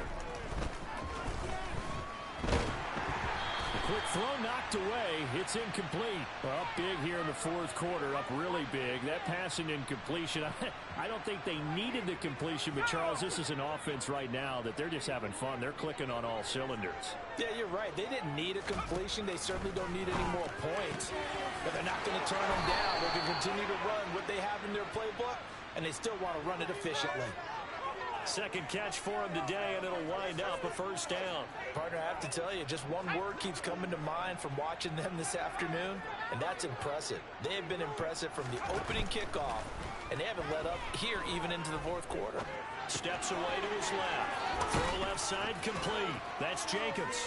Quick throw knocked away. It's incomplete. Up big here in the fourth quarter. Up really big. That passing incompletion. I don't think they needed the completion, but Charles, this is an offense right now that they're just having fun. They're clicking on all cylinders.
Yeah, you're right. They didn't need a completion. They certainly don't need any more points. But they're not going to turn them down. They can continue to run what they have in their playbook, and they still want to run it efficiently.
Second catch for him today, and it'll wind up a first down.
Partner, I have to tell you, just one word keeps coming to mind from watching them this afternoon, and that's impressive. They have been impressive from the opening kickoff, and they haven't let up here even into the fourth quarter.
Steps away to his left. Throw left side complete. That's Jacobs.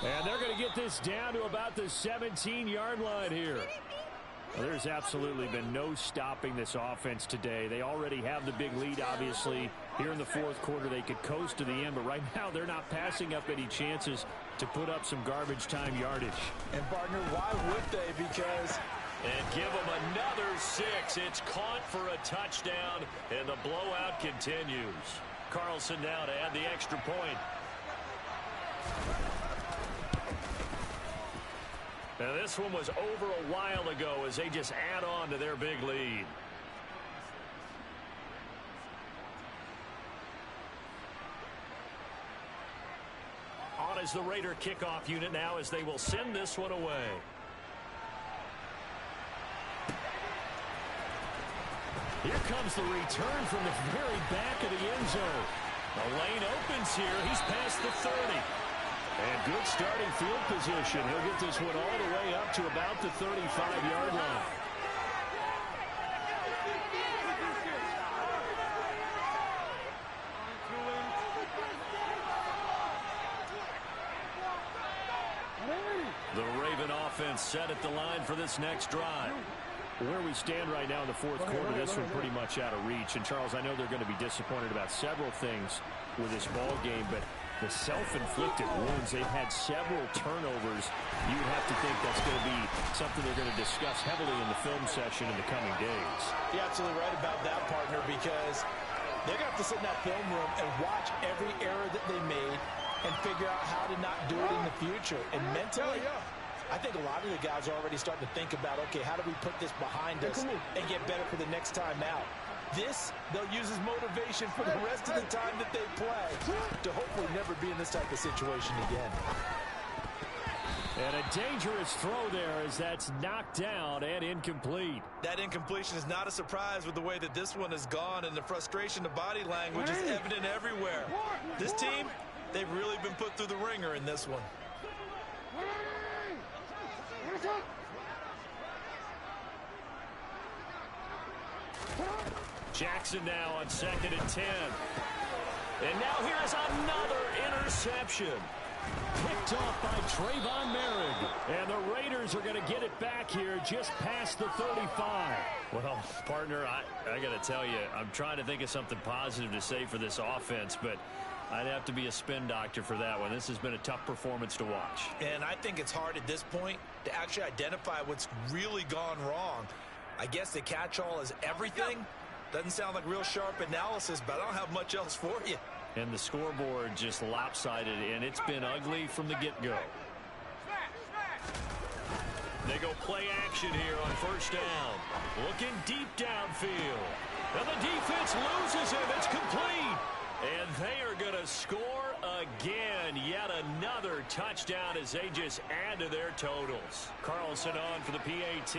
And they're going to get this down to about the 17-yard line here. Well, there's absolutely been no stopping this offense today. They already have the big lead, obviously. Here in the fourth quarter, they could coast to the end, but right now they're not passing up any chances to put up some garbage time yardage.
And, partner, why would they? Because...
And give them another 6. It's caught for a touchdown, and the blowout continues. Carlson now to add the extra point. Now, this one was over a while ago as they just add on to their big lead. On is the Raider kickoff unit now as they will send this one away. Here comes the return from the very back of the end zone. The lane opens here. He's past the 30. And good starting field position. He'll get this one all the way up to about the 35-yard line. The Raven offense set at the line for this next drive. Where we stand right now in the fourth quarter, this one pretty much out of reach. And, Charles, I know they're going to be disappointed about several things with this ball game, but the self-inflicted wounds, they've had several turnovers. You would have to think that's going to be something they're going to discuss heavily in the film session in the coming days.
You're absolutely right about that, partner, because they're going to have to sit in that film room and watch every error that they made and figure out how to not do it in the future. And mentally, I think a lot of the guys are already starting to think about, okay, how do we put this behind us and get better for the next time out? This, they'll use as motivation for the rest of the time that they play to hopefully never be in this type of situation again.
And a dangerous throw there as that's knocked down and incomplete.
That incompletion is not a surprise with the way that this one has gone, and the frustration, the body language is evident everywhere. This team, they've really been put through the ringer in this one.
Jackson now on 2nd and 10. And now here's another interception. Picked off by Trayvon Merrick. And the Raiders are going to get it back here just past the 35. Well, partner, I got to tell you, I'm trying to think of something positive to say for this offense, but I'd have to be a spin doctor for that one. This has been a tough performance to watch.
And I think it's hard at this point to actually identify what's really gone wrong. I guess the catch-all is everything. Doesn't sound like real sharp analysis, but I don't have much else for you.
And the scoreboard just lopsided, and it's been ugly from the get-go. They go play action here on first down. Looking deep downfield. And the defense loses him. It's complete. And they are going to score again. Yet another touchdown as they just add to their totals. Carlson on for the PAT.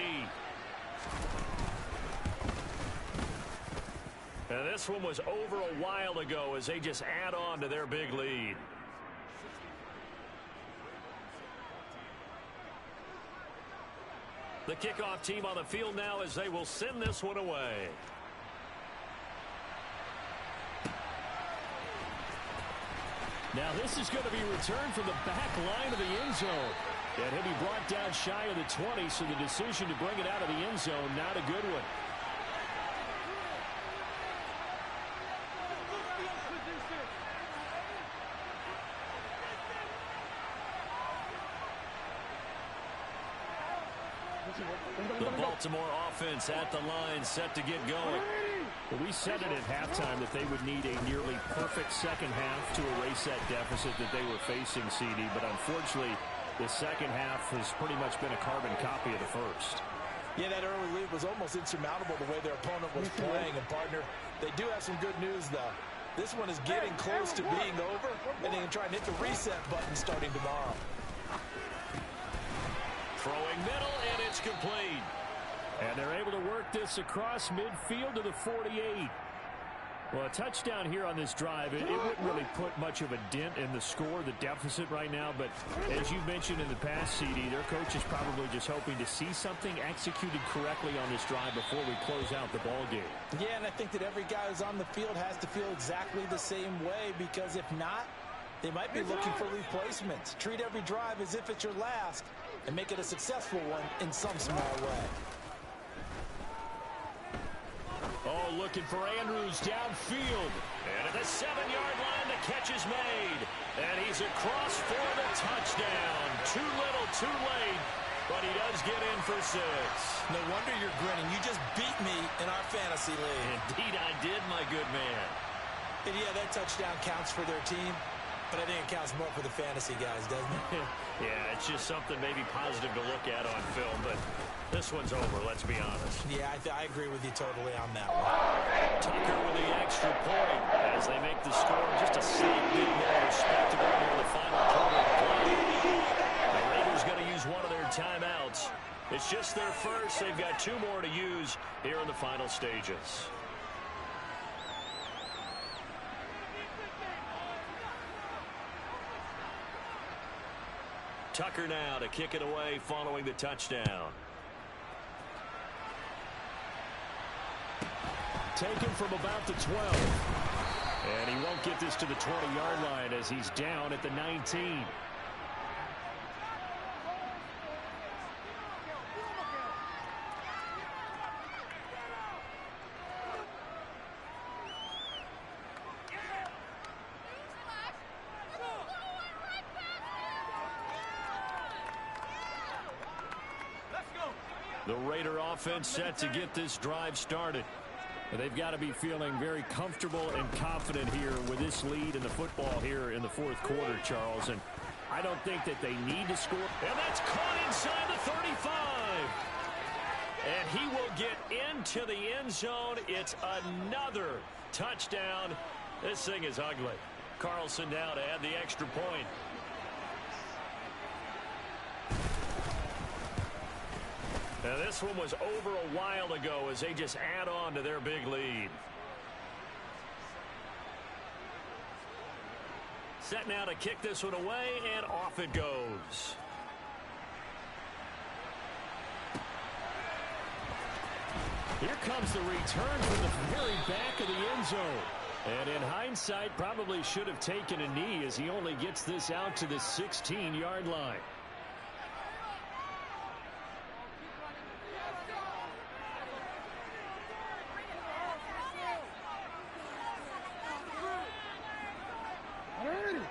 And this one was over a while ago as they just add on to their big lead. The kickoff team on the field now as they will send this one away. Now this is going to be returned from the back line of the end zone. And he'll be brought down shy of the 20, so the decision to bring it out of the end zone, not a good one.
The Baltimore offense at the line, set to get going.
Well, we said it at halftime that they would need a nearly perfect second half to erase that deficit that they were facing, CD. But unfortunately, the second half has pretty much been a carbon copy of the first.
Yeah, that early lead was almost insurmountable the way their opponent was playing. And, partner, they do have some good news, though. This one is getting close to being over, and they can try and hit the reset button starting tomorrow.
Throwing middle, and it's complete.
And they're able to work this across midfield to the 48. Well, a touchdown here on this drive, it wouldn't really put much of a dent in the score, the deficit right now. But as you mentioned in the past, CD, their coach is probably just hoping to see something executed correctly on this drive before we close out the ball game.
Yeah, and I think that every guy who's on the field has to feel exactly the same way, because if not, they might be looking for replacements. Treat every drive as if it's your last and make it a successful one in some small way.
Oh, looking for Andrews downfield. And at the 7-yard line, the catch is made. And he's across for the touchdown. Too little, too late. But he does get in for 6.
No wonder you're grinning. You just beat me in our fantasy league.
Indeed I did, my good man.
And yeah, that touchdown counts for their team. But I think it counts more for the fantasy guys, doesn't it?
Yeah, it's just something maybe positive to look at on film, but this one's over, let's be honest.
Yeah, I agree with you totally on that one.
Tucker with the extra point as they make the score just a slight bit more respectable here in the final quarter of play. The Raiders going to use one of their timeouts. It's just their first. They've got 2 more to use here in the final stages. Tucker now to kick it away following the touchdown.
Taken from about the 12. And he won't get this to the 20-yard line as he's down at the 19. The Raider offense set to get this drive started. They've got to be feeling very comfortable and confident here with this lead in the football here in the fourth quarter, Charles. And I don't think that they need to score.
And that's caught inside the 35. And he will get into the end zone. It's another touchdown. This thing is ugly. Carlson now to add the extra point. Now, this one was over a while ago as they just add on to their big lead. Set now to kick this one away, and off it goes.
Here comes the return from the very back of the end zone. And in hindsight, probably should have taken a knee as he only gets this out to the 16-yard line.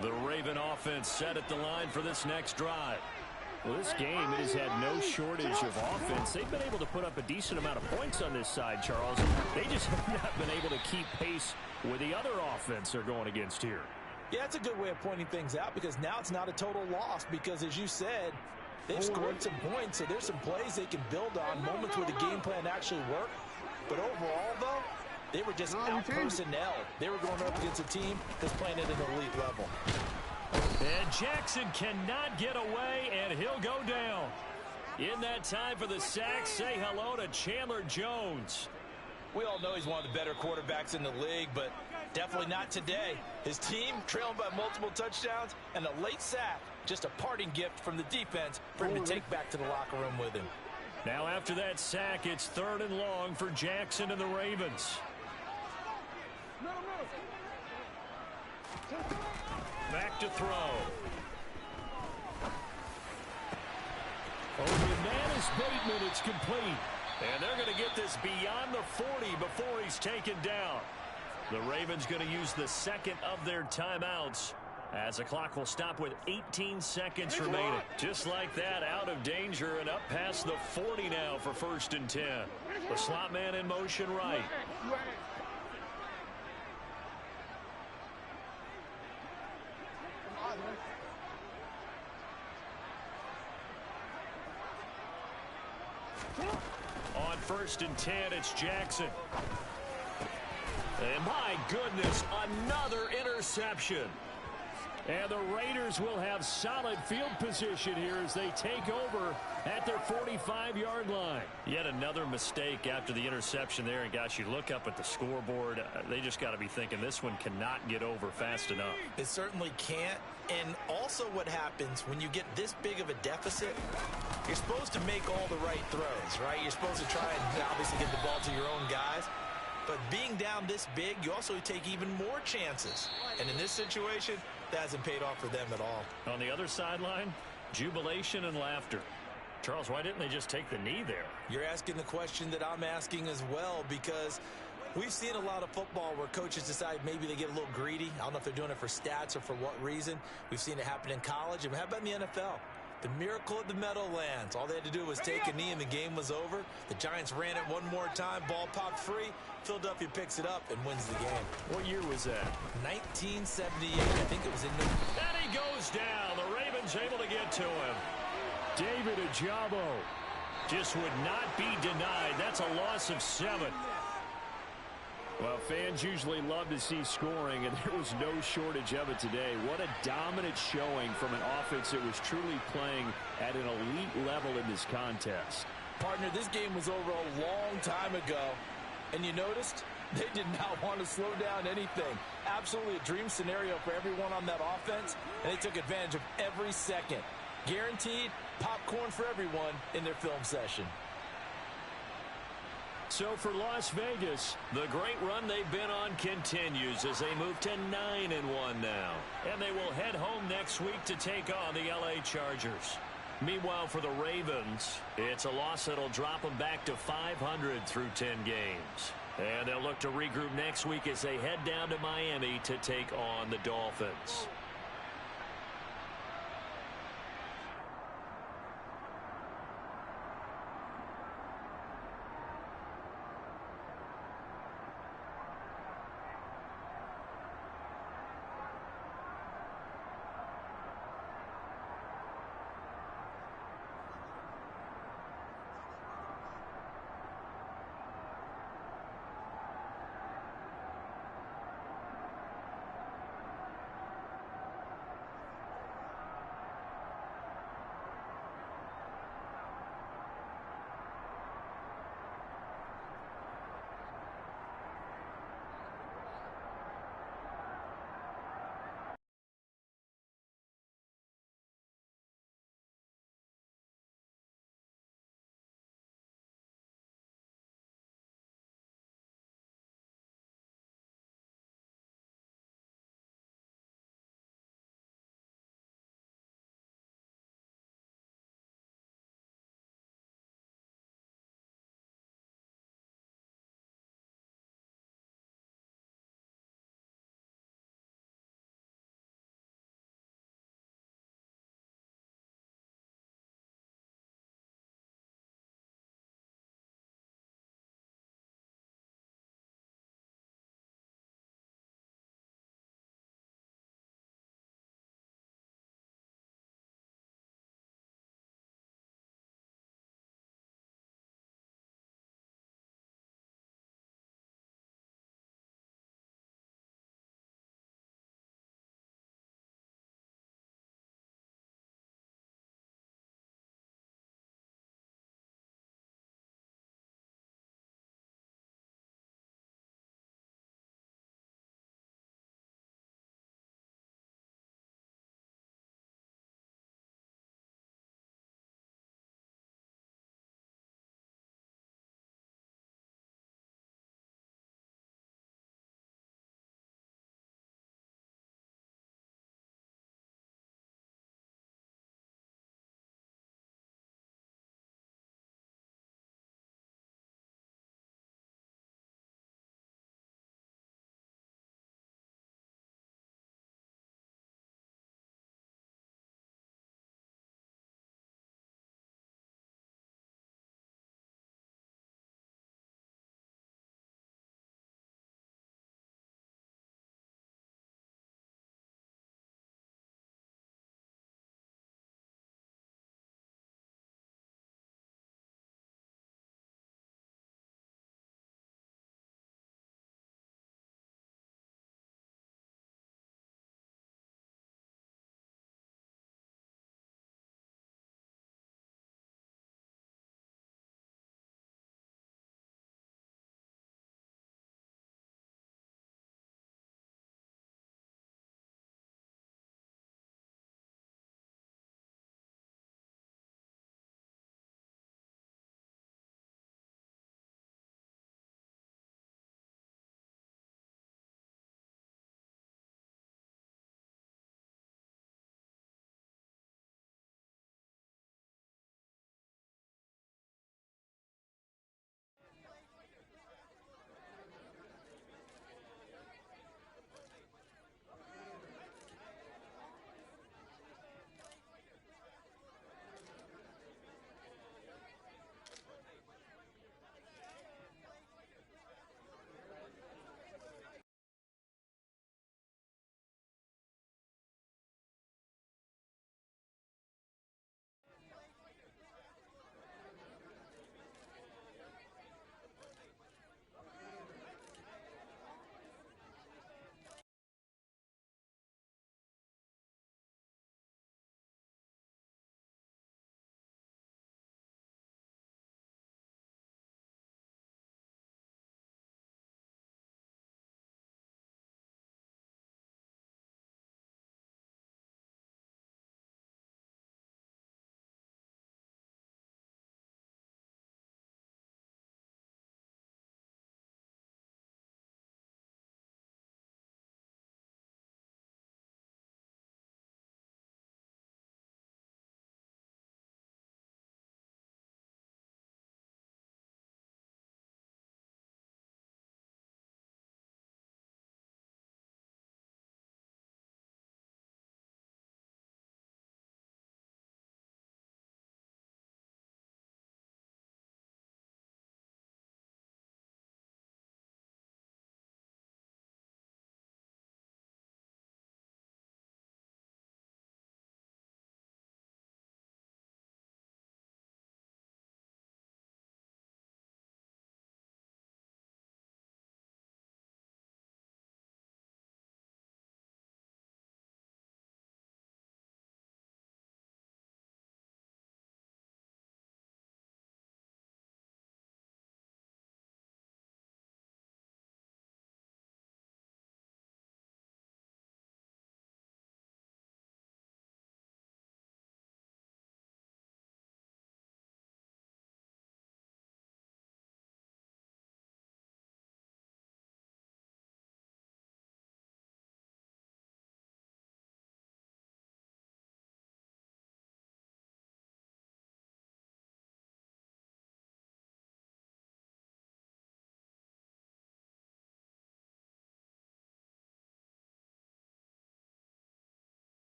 The Raven offense set at the line for this next drive.
Well, this game, it has had no shortage of offense. They've been able to put up a decent amount of points on this side, Charles. They just have not been able to keep pace with the other offense they're going against here.
Yeah, that's a good way of pointing things out, because now it's not a total loss, because as you said, they've scored some points, so there's some plays they can build on, moments where the game plan actually worked. But overall, though, they were just out-personnelled. They were going up against a team that's playing at an elite level.
And Jackson cannot get away, and he'll go down. In that time for the sack, say hello to Chandler Jones.
We all know he's one of the better quarterbacks in the league, but definitely not today. His team trailing by multiple touchdowns, and a late sack, just a parting gift from the defense for him to take back to the locker room with him.
Now after that sack, it's 3rd and long for Jackson and the Ravens. Back to throw.
Over Manis Bateman, it's complete.
And they're going to get this beyond the 40 before he's taken down. The Ravens going to use the second of their timeouts
As the clock will stop with 18 seconds remaining. Just like that, out of danger and up past the 40 now for 1st and 10. The slot man in motion right. On 1st and 10, it's Jackson. And my goodness, another interception. And the Raiders will have solid field position here as they take over at their 45-yard line. Yet another mistake after the interception there. And, gosh, you look up at the scoreboard. They just got to be thinking this one cannot get over fast enough.
It certainly can't. And also what happens when you get this big of a deficit, you're supposed to make all the right throws, right? You're supposed to try and obviously get the ball to your own guys. But being down this big, you also take even more chances. And in this situation, that hasn't paid off for them at all.
On the other sideline, jubilation and laughter. Charles, why didn't they just take the knee there?
You're asking the question that I'm asking as well, because we've seen a lot of football where coaches decide maybe they get a little greedy. I don't know if they're doing it for stats or for what reason. We've seen it happen in college. And how about in the NFL? The miracle of the Meadowlands. All they had to do was take a knee and the game was over. The Giants ran it one more time. Ball popped free. Philadelphia picks it up and wins the game.
What year was that?
1978. I think it was in New...
And he goes down. The Ravens able to get to him. David Ajabo just would not be denied. That's a loss of 7. Well, fans usually love to see scoring, and there was no shortage of it today. What a dominant showing from an offense that was truly playing at an elite level in this contest.
Partner, this game was over a long time ago, and you noticed they did not want to slow down anything. Absolutely a dream scenario for everyone on that offense, and they took advantage of every second. Guaranteed popcorn for everyone in their film session.
So for Las Vegas, the great run they've been on continues as they move to 9-1 now. And they will head home next week to take on the LA Chargers. Meanwhile, for the Ravens, it's a loss that'll drop them back to 500 through 10 games. And they'll look to regroup next week as they head down to Miami to take on the Dolphins.